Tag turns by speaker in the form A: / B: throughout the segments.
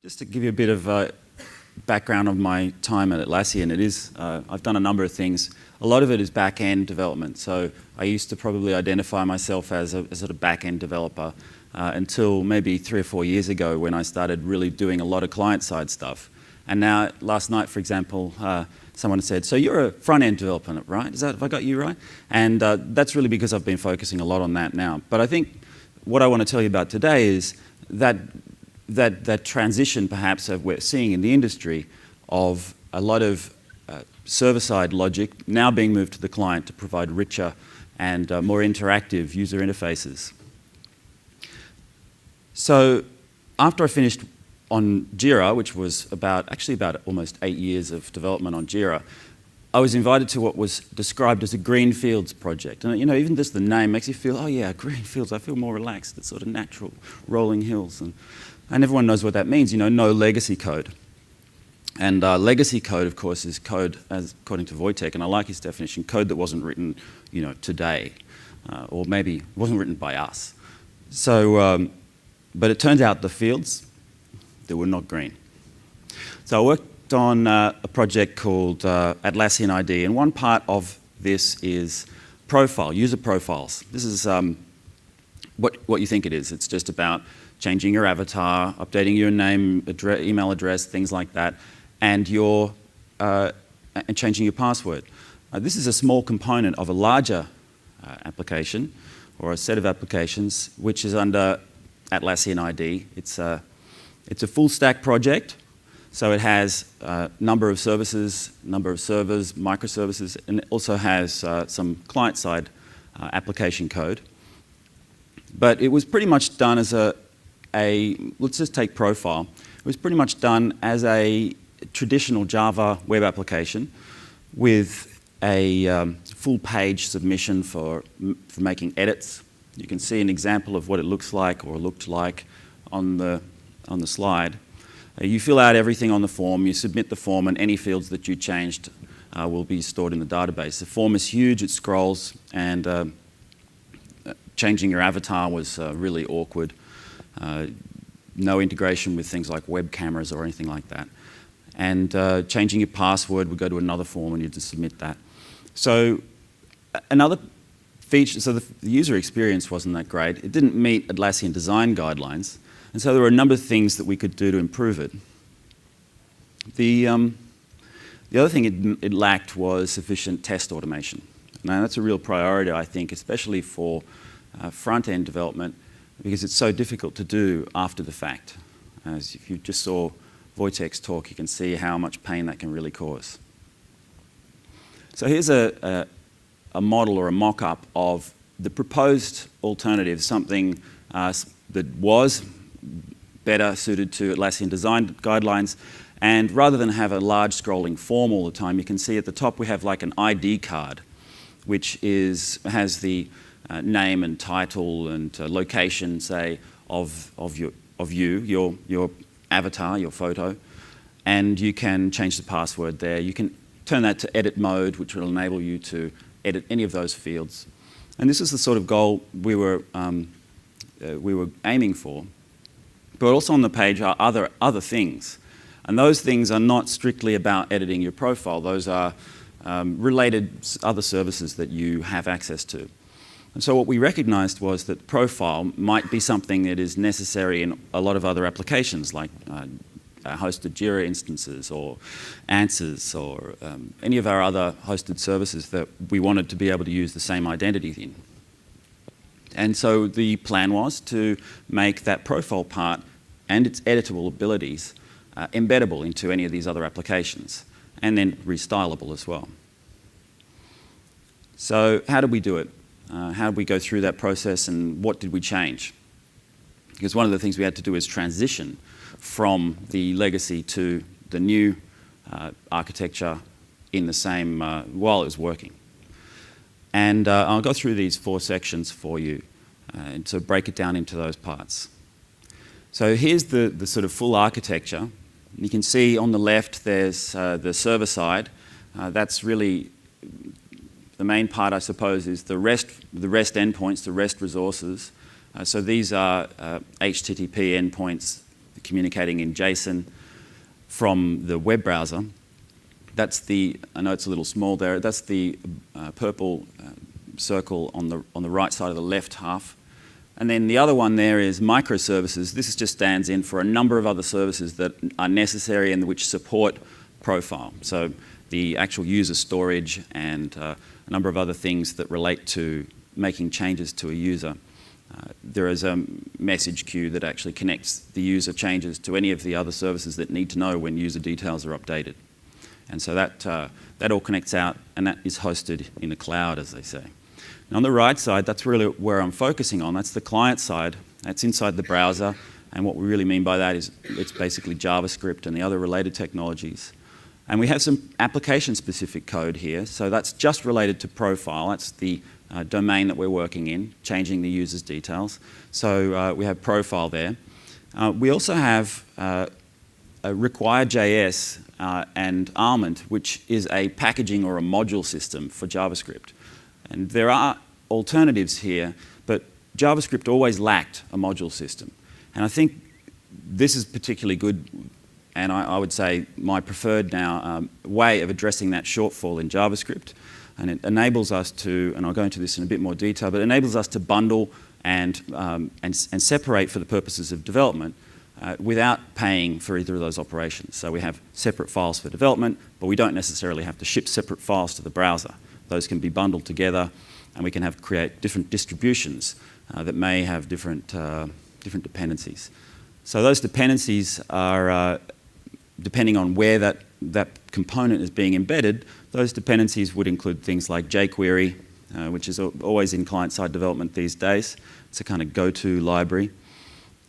A: Just to give you a bit of background of my time at Atlassian, I've done a number of things. A lot of it is back-end development. So I used to probably identify myself as a sort of back-end developer until maybe 3 or 4 years ago when I started really doing a lot of client-side stuff. And now, last night, for example, someone said, "So you're a front-end developer, right? Have I got you right?" And that's really because I've been focusing a lot on that now. But I think what I want to tell you about today is that transition perhaps of we're seeing in the industry of a lot of server-side logic now being moved to the client to provide richer and more interactive user interfaces. So after I finished on Jira, which was actually about almost 8 years of development on Jira, I was invited to what was described as a greenfields project. And even just the name makes you feel, oh yeah, greenfields, I feel more relaxed. It's sort of natural, rolling hills. And everyone knows what that means, no legacy code. And legacy code, of course, is code, as according to Wojtek, and I like his definition, code that wasn't written, today, or maybe wasn't written by us. So, but it turns out the fields, they were not green. So I worked on a project called Atlassian ID, and one part of this is user profiles. This is what you think it is. It's just about changing your avatar, updating your name, email address, things like that, and changing your password. This is a small component of a larger application, or a set of applications, which is under Atlassian ID. It's a full stack project, so it has a number of services, number of servers, microservices, and it also has some client-side application code. But it was pretty much done as let's just take profile. It was pretty much done as a traditional Java web application with a full page submission for making edits. You can see an example of what it looks like or looked like on the slide. You fill out everything on the form, you submit the form, and any fields that you changed will be stored in the database. The form is huge, it scrolls, and changing your avatar was really awkward. No integration with things like web cameras or anything like that. And changing your password would go to another form and you just submit that. So another feature, so the user experience wasn't that great. It didn't meet Atlassian design guidelines. And so there were a number of things that we could do to improve it. The other thing it lacked was sufficient test automation. Now that's a real priority, I think, especially for front-end development, because it's so difficult to do after the fact. As if you just saw Wojtek's talk, you can see how much pain that can really cause. So here's a model or a mock-up of the proposed alternative, something that was better suited to Atlassian design guidelines. And rather than have a large scrolling form all the time, you can see at the top we have like an ID card, which has the name and title and location, say, of your avatar, your photo, and you can change the password there. You can turn that to edit mode, which will enable you to edit any of those fields. And this is the sort of goal we were aiming for. But also on the page are other things, and those things are not strictly about editing your profile. Those are related other services that you have access to. And so what we recognized was that profile might be something that is necessary in a lot of other applications, like hosted Jira instances or Answers or any of our other hosted services that we wanted to be able to use the same identity in. And so the plan was to make that profile part and its editable abilities embeddable into any of these other applications, and then restylable as well. So how did we do it? How did we go through that process, and what did we change? Because one of the things we had to do is transition from the legacy to the new architecture in the same, while it was working. And I'll go through these 4 sections for you, and so break it down into those parts. So here's the sort of full architecture. You can see on the left there's the server side. That's really the main part, I suppose, is the REST endpoints, the REST resources. So these are HTTP endpoints communicating in JSON from the web browser. That's I know it's a little small there, that's the purple circle on the right side of the left half. And then the other one there is microservices. This just stands in for a number of other services that are necessary and which support profile. So the actual user storage and a number of other things that relate to making changes to a user. There is a message queue that actually connects the user changes to any of the other services that need to know when user details are updated. And so that all connects out, and that is hosted in the cloud, as they say. And on the right side, that's really where I'm focusing on. That's the client side. That's inside the browser. And what we really mean by that is it's basically JavaScript and the other related technologies. And we have some application-specific code here. So that's just related to profile. That's the domain that we're working in, changing the user's details. So we have profile there. We also have a require.js and Almond, which is a packaging or a module system for JavaScript. And there are alternatives here, but JavaScript always lacked a module system. And I think this is particularly good, and I would say my preferred now way of addressing that shortfall in JavaScript. And it enables us to, and I'll go into this in a bit more detail, but it enables us to bundle and separate for the purposes of development without paying for either of those operations. So we have separate files for development, but we don't necessarily have to ship separate files to the browser. Those can be bundled together, and we can create different distributions that may have different dependencies. So those dependencies are, depending on where that component is being embedded, those dependencies would include things like jQuery, which is always in client-side development these days. It's a kind of go-to library.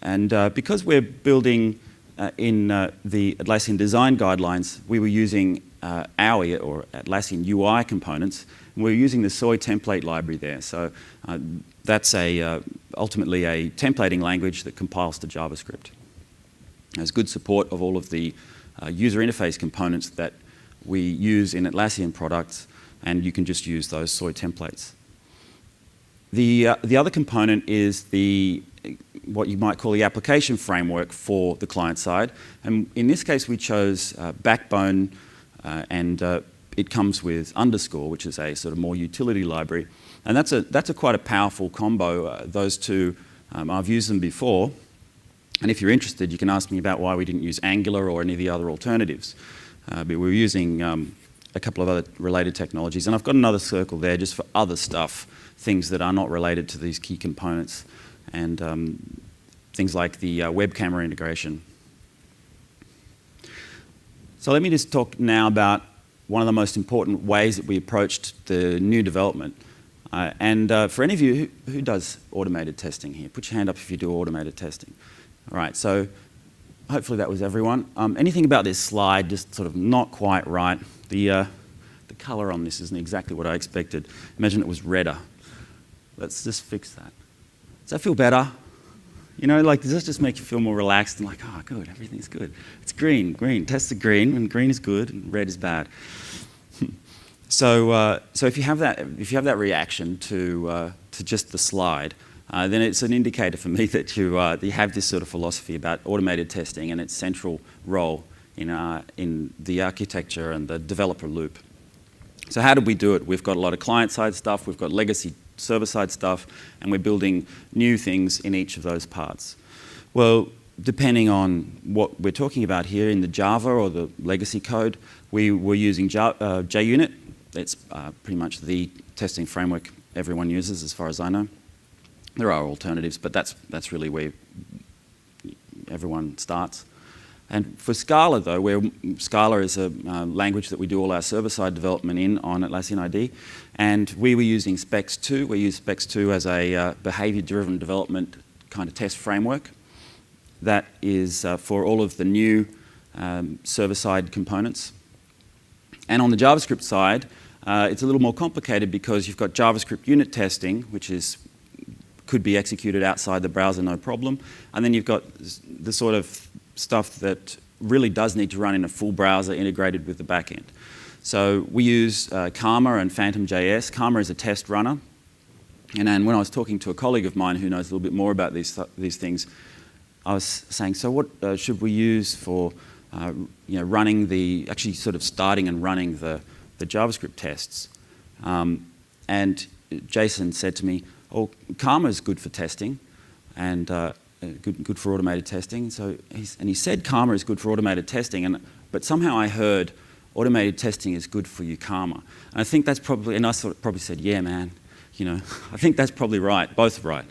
A: And because we're building in the Atlassian design guidelines, we were using AUI, or Atlassian UI components, and we're using the soy template library there. So that's ultimately a templating language that compiles to JavaScript. There's good support of all of the user interface components that we use in Atlassian products, and you can just use those soy templates. The other component is what you might call the application framework for the client side. And in this case, we chose Backbone, and it comes with Underscore, which is a sort of more utility library. And that's quite a powerful combo. Those two, I've used them before. And if you're interested, you can ask me about why we didn't use Angular or any of the other alternatives. But we were using a couple of other related technologies. And I've got another circle there just for other stuff, things that are not related to these key components, and things like the web camera integration. So let me just talk now about one of the most important ways that we approached the new development. And for any of you who does automated testing here, put your hand up if you do automated testing. All right, so hopefully that was everyone. Anything about this slide just sort of not quite right. The color on this isn't exactly what I expected. Imagine it was redder. Let's just fix that. Does that feel better? You know, like, does this just make you feel more relaxed and like, oh, good, everything's good? It's green. Test the green, and green is good, and red is bad. So if you have that reaction to just the slide, then it's an indicator for me that you have this sort of philosophy about automated testing and its central role in the architecture and the developer loop. So how did we do it? We've got a lot of client-side stuff, we've got legacy server-side stuff, and we're building new things in each of those parts. Well, depending on what we're talking about here in the Java or the legacy code, we were using JUnit. It's pretty much the testing framework everyone uses, as far as I know. There are alternatives, but that's really where everyone starts. And for Scala, though, Scala is a language that we do all our server-side development in on Atlassian ID, and we were using Spex2. We use Spex2 as a behavior-driven development kind of test framework that is for all of the new server-side components. And on the JavaScript side, it's a little more complicated because you've got JavaScript unit testing, which could be executed outside the browser, no problem. And then you've got the sort of stuff that really does need to run in a full browser integrated with the backend. So we use Karma and Phantom.js. Karma is a test runner. And then when I was talking to a colleague of mine who knows a little bit more about these things, I was saying, so what should we use for running actually sort of starting and running the JavaScript tests? And Jason said to me, oh, Karma is good for testing and good for automated testing. So he said Karma is good for automated testing, but somehow I heard automated testing is good for you, Karma. And I think that's probably, and I probably said, yeah, man, I think that's probably right, both right.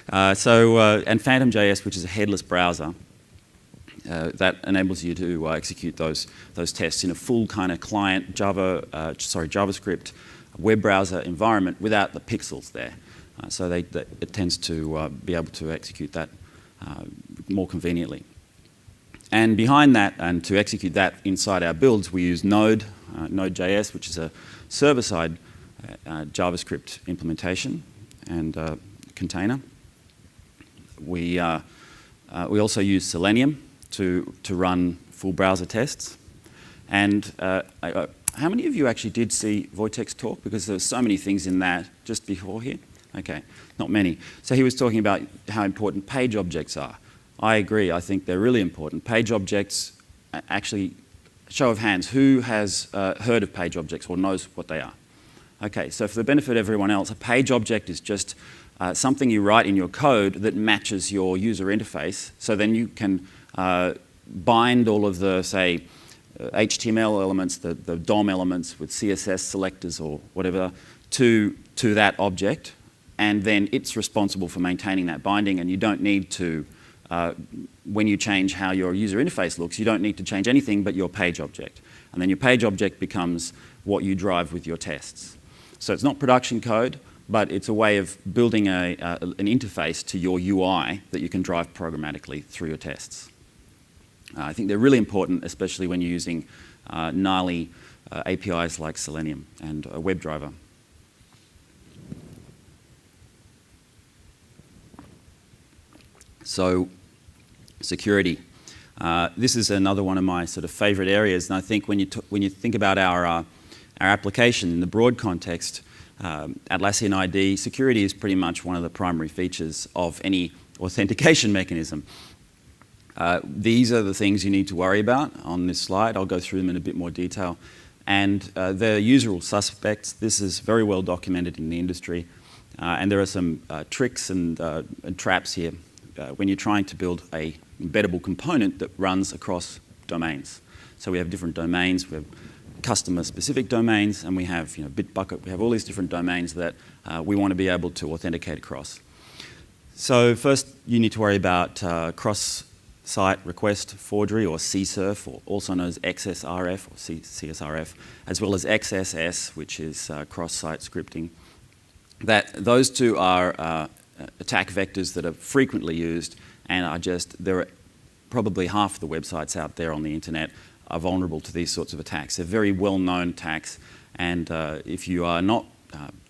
A: And Phantom.js, which is a headless browser, that enables you to execute those tests in a full kind of client JavaScript web browser environment without the pixels there. So it tends to be able to execute that more conveniently. And behind that, and to execute that inside our builds, we use Node.js, which is a server-side JavaScript implementation and container. We also use Selenium to run full browser tests. And how many of you actually did see Wojtek's talk? Because there were so many things in that just before here. Okay, not many. So he was talking about how important page objects are. I agree, I think they're really important. Page objects, actually, show of hands, who has heard of page objects or knows what they are? Okay, so for the benefit of everyone else, a page object is just something you write in your code that matches your user interface, so then you can bind all of the, say, HTML elements, the DOM elements with CSS selectors or whatever to that object, and then it's responsible for maintaining that binding, and you don't need to, when you change how your user interface looks, you don't need to change anything but your page object. And then your page object becomes what you drive with your tests. So it's not production code, but it's a way of building an interface to your UI that you can drive programmatically through your tests. I think they're really important, especially when you're using gnarly APIs like Selenium and a WebDriver. So, security. This is another one of my sort of favorite areas, and I think when you think about our application in the broad context, Atlassian ID, security is pretty much one of the primary features of any authentication mechanism. These are the things you need to worry about on this slide. I'll go through them in a bit more detail. And the usual suspects, this is very well documented in the industry, and there are some tricks and traps here when you're trying to build a embeddable component that runs across domains. So we have different domains, we have customer-specific domains, and we have Bitbucket, we have all these different domains that we want to be able to authenticate across. So first you need to worry about cross-site request forgery, or CSRF, or also known as XSRF or CSRF, as well as XSS, which is cross-site scripting. Those two are attack vectors that are frequently used, and there are probably half the websites out there on the internet are vulnerable to these sorts of attacks. They're very well-known attacks, and if you are not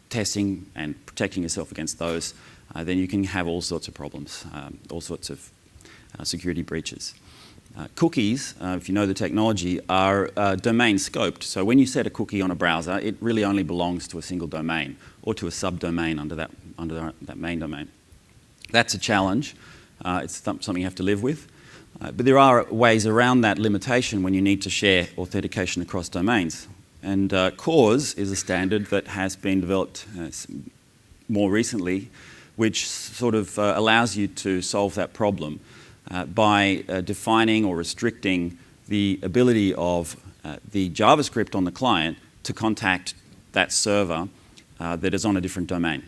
A: testing and protecting yourself against those, then you can have all sorts of problems, all sorts of security breaches. Cookies, if you know the technology, are domain scoped. So when you set a cookie on a browser, it really only belongs to a single domain or to a subdomain under that main domain. That's a challenge. It's something you have to live with. But there are ways around that limitation when you need to share authentication across domains. And CORS is a standard that has been developed more recently, which sort of allows you to solve that problem by defining or restricting the ability of the JavaScript on the client to contact that server that is on a different domain.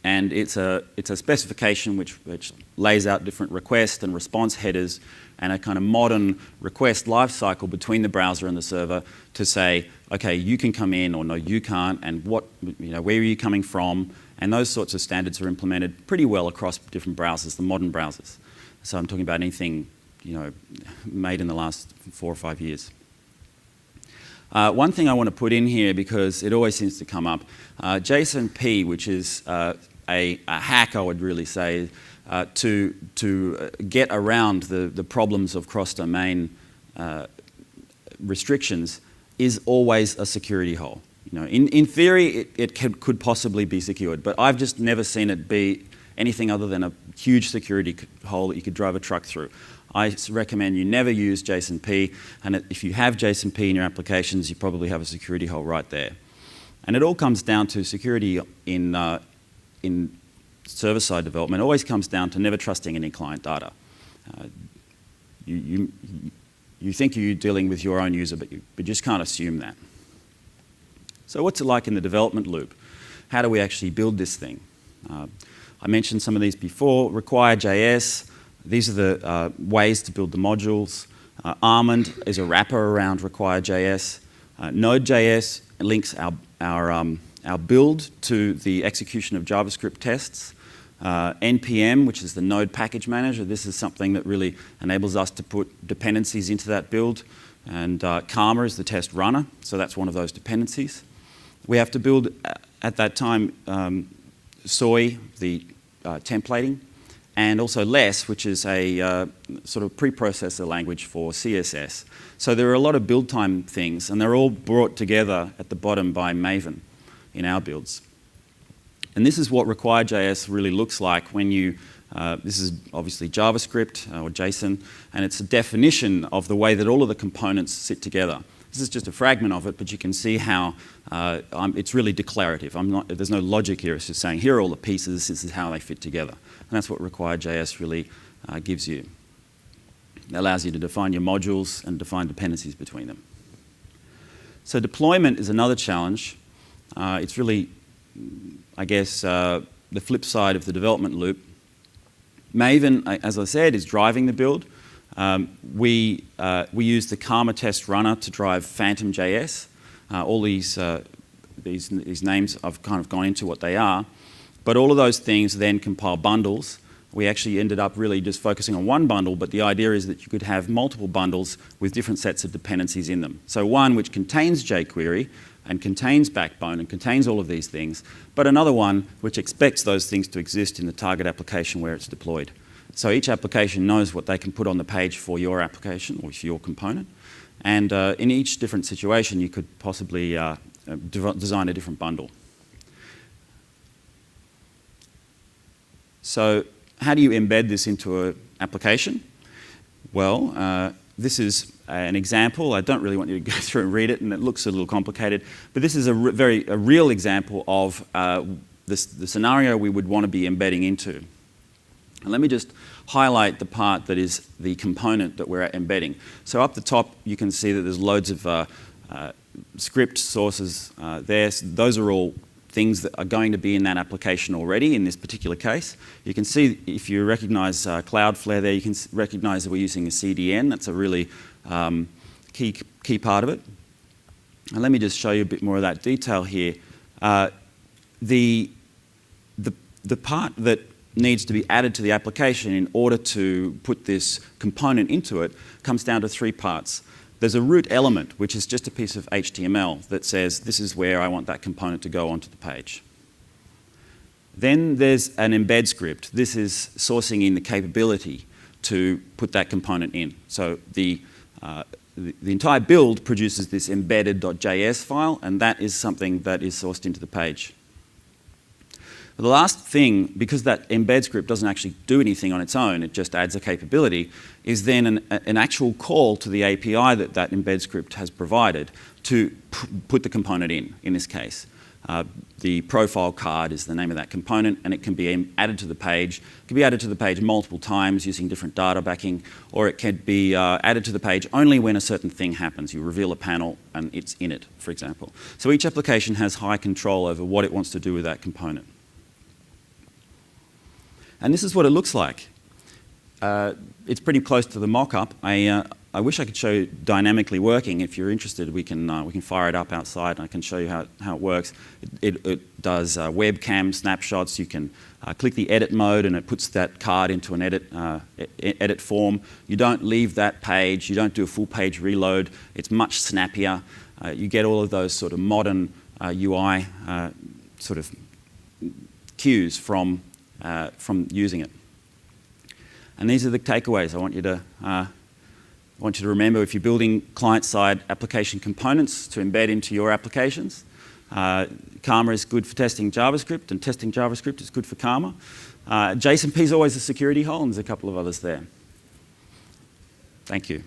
A: And it's a specification which lays out different request and response headers and a kind of modern request lifecycle between the browser and the server to say, okay, you can come in, or no, you can't, and where are you coming from? And those sorts of standards are implemented pretty well across different browsers, the modern browsers. So I'm talking about anything made in the last 4 or 5 years. One thing I want to put in here, because it always seems to come up, JSON-P, which is a hack, I would really say, to get around the problems of cross-domain restrictions, is always a security hole. In theory, it could possibly be secured, but I've just never seen it be anything other than a huge security hole that you could drive a truck through. I recommend you never use JSON-P, and if you have JSON-P in your applications, you probably have a security hole right there. And it all comes down to security in server-side development. It always comes down to never trusting any client data. You think you're dealing with your own user, but you just can't assume that. So what's it like in the development loop? How do we actually build this thing? I mentioned some of these before. Require.js, these are the ways to build the modules. Almond is a wrapper around Require.js. Node.js links our build to the execution of JavaScript tests. NPM, which is the Node Package Manager, this is something that really enables us to put dependencies into that build. And Karma is the test runner, so that's one of those dependencies. We have to build, at that time, Soy, the templating, and also Less, which is a sort of preprocessor language for CSS. So there are a lot of build time things, and they're all brought together at the bottom by Maven in our builds. And this is what Require.js really looks like when you, this is obviously JavaScript or JSON, and it's a definition of the way that all of the components sit together. This is just a fragment of it, but you can see how it's really declarative. There's no logic here. It's just saying, here are all the pieces, this is how they fit together. And that's what Require.js really gives you. It allows you to define your modules and define dependencies between them. So deployment is another challenge. It's really, I guess, the flip side of the development loop. Maven, as I said, is driving the build. We use the Karma test runner to drive Phantom.js. All these names, I've kind of gone into what they are. But all of those things then compile bundles. We actually ended up really just focusing on one bundle, but the idea is that you could have multiple bundles with different sets of dependencies in them. So one which contains jQuery and contains Backbone and contains all of these things, but another one which expects those things to exist in the target application where it's deployed. So each application knows what they can put on the page for your application or for your component. And in each different situation, you could possibly design a different bundle. So how do you embed this into an application? Well, this is an example. I don't really want you to go through and read it, and it looks a little complicated. But this is a real example of the scenario we would want to be embedding into. And let me just highlight the part that is the component that we're embedding. So up the top, you can see that there's loads of script sources there. So those are all things that are going to be in that application already in this particular case. You can see, if you recognize Cloudflare there, you can recognize that we're using a CDN. That's a really key part of it. And let me just show you a bit more of that detail here. The part that needs to be added to the application in order to put this component into it comes down to three parts. There's a root element, which is just a piece of HTML that says, this is where I want that component to go onto the page. Then there's an embed script. This is sourcing in the capability to put that component in. So the entire build produces this embedded.js file, and that is something that is sourced into the page. The last thing, because that embed script doesn't actually do anything on its own, it just adds a capability, is then an actual call to the API that that embed script has provided to put the component in this case. The profile card is the name of that component, and it can be added to the page. It can be added to the page multiple times using different data backing, or it can be added to the page only when a certain thing happens. You reveal a panel and it's in it, for example. So each application has high control over what it wants to do with that component. And this is what it looks like. It's pretty close to the mock-up. I wish I could show you dynamically working. If you're interested, we can fire it up outside, and I can show you how it works. It does webcam snapshots. You can click the edit mode, and it puts that card into an edit form. You don't leave that page. You don't do a full page reload. It's much snappier. You get all of those sort of modern UI sort of cues from using it. And these are the takeaways I want you to remember if you're building client-side application components to embed into your applications. Karma is good for testing JavaScript, and testing JavaScript is good for Karma. JSONP is always a security hole, and there's a couple of others there. Thank you.